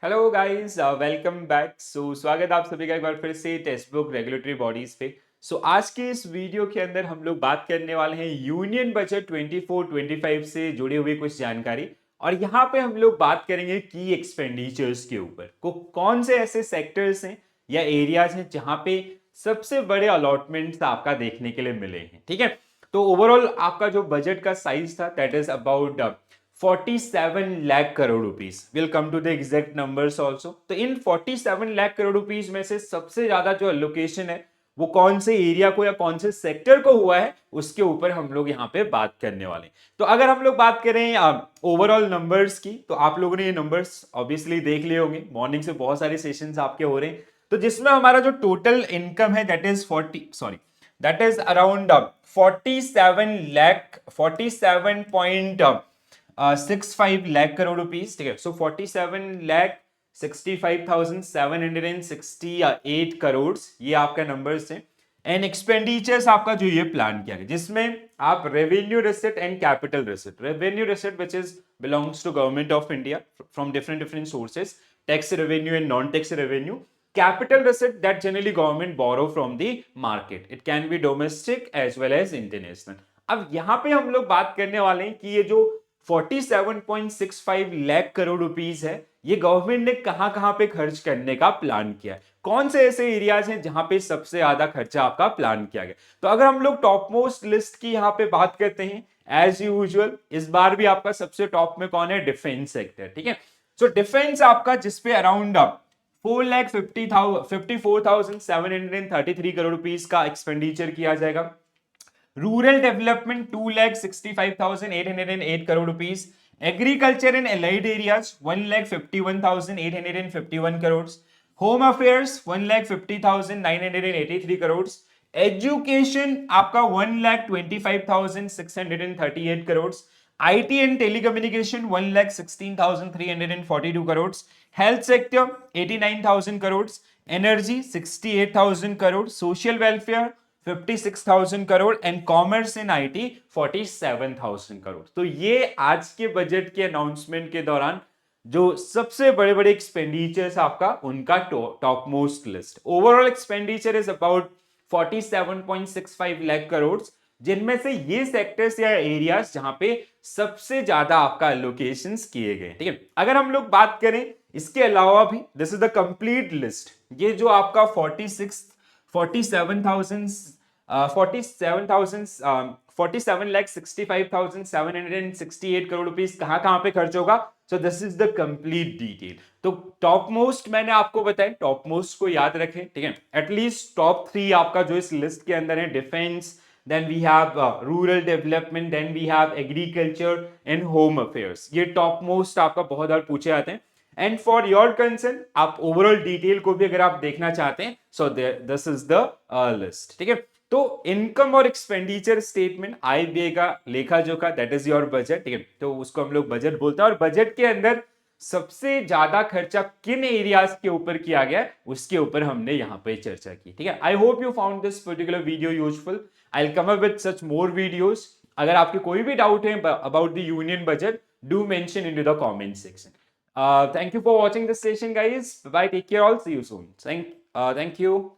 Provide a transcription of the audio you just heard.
Hello guys, welcome back. स्वागत है आप सभी का एक बार फिर से टेक्स्ट बुक रेगुलेटरी बॉडीज पे। आज के इस वीडियो के अंदर हम लोग बात करने वाले हैं यूनियन बजट 24-25 से जुड़ी हुई कुछ जानकारी। और यहाँ पे हम लोग बात करेंगे की एक्सपेंडिचर्स के ऊपर को कौन से ऐसे सेक्टर्स हैं या एरियाज हैं जहाँ पे सबसे बड़े अलॉटमेंट्स आपका देखने के लिए मिले हैं। ठीक है, तो ओवरऑल आपका जो बजट का साइज था that is about 47 lakh crore rupees. We'll come to the exact numbers also. तो इन 47 lakh crore rupees में से सबसे ज्यादा जो एलोकेशन है वो कौन से एरिया को या कौन से सेक्टर को हुआ है उसके ऊपर हम लोग यहाँ पे बात करने वाले हैं। तो अगर हम लोग बात करें ओवरऑल नंबर्स की, तो आप लोगों ने ये नंबर्स ऑब्वियसली देख लिए होंगे। मॉर्निंग से बहुत सारे सेशंस आपके हो रहे हैं, तो जिसमें हमारा जो टोटल इनकम है that is around 47.65 lakh crore rupees. ठीक है, सो 47,65,768 ये आपका नंबर्स है। एंड एक्सपेंडिचर्स आपका जो ये प्लान किया गया जिसमें आप revenue receipt and capital receipt, revenue receipt which is belongs to government of India from different different sources, tax revenue and non tax revenue, capital receipt that generally government borrow from the market. It can be domestic as well as international. अब यहां पे हम लोग बात करने वाले हैं कि ये जो 47.65 लाख करोड़ रुपीस है ये गवर्नमेंट ने कहां कहां पे खर्च करने का प्लान किया है, कौन से ऐसे एरियाज हैं जहां पे सबसे ज्यादा खर्चा आपका प्लान किया गया। तो अगर हम लोग टॉप मोस्ट लिस्ट की यहां पे बात करते हैं, एज यूजुअल इस बार भी आपका सबसे टॉप में कौन है? Defence sector. ठीक है, सो डिफेंस आपका जिसपे अराउंड 4,54,733 करोड़ रुपीस का एक्सपेंडिचर किया जाएगा। Rural development 2,65,808 crore rupees. Agriculture and allied areas 1,51,851 crore. Home affairs 1,50,983 crore. Education आपका 1,25,638 crore. IT and telecommunication 1,16,342 crore. Health sector 89,000 crore. Energy 68,000 crore. Social welfare 56,000 crore and commerce in IT 47,000 crore. तो ये आज के बजट के अनाउंसमेंट के दौरान जो सबसे बड़े बड़े एक्सपेंडिचर्स आपका उनका top most list. Overall expenditure is about 47.65 lakh crore, जिनमें से ये सेक्टर्स या एरियाज जहां पे सबसे ज्यादा आपका एलोकेशंस किए गए। ठीक है, अगर हम लोग बात करें इसके अलावा भी, this is the complete list. ये जो आपका 47,65,768 करोड़ रुपीस कहां कहां पे खर्च होगा। So this is the complete detail. तो टॉप मोस्ट मैंने आपको बताया, टॉप मोस्ट को याद रखें। ठीक है, एटलीस्ट टॉप 3 आपका जो इस लिस्ट के अंदर है, defence, then we have rural development, then we have agriculture and home affairs। ये टॉप मोस्ट आपका बहुत बार पूछे जाते हैं। एंड फॉर योर कंसर्न आप ओवरऑल डिटेल को भी अगर आप देखना चाहते हैं, so this is the list. ठीक है, तो इनकम और एक्सपेंडिचर स्टेटमेंट, आय व्यय का लेखा जोखा, दैट इज योर बजट। ठीक है, तो उसको हम लोग बजट बोलते हैं। और बजट के अंदर सबसे ज्यादा खर्चा किन एरियाज के ऊपर किया गया उसके ऊपर हमने यहां पे चर्चा की। ठीक है, I hope you found this particular video useful. I will come up with such more videos. अगर आपके कोई भी डाउट है about the union budget, do mention into the comment section. Thank you for watching this session, guys. Bye bye. Take care. All. See you soon. Thank you.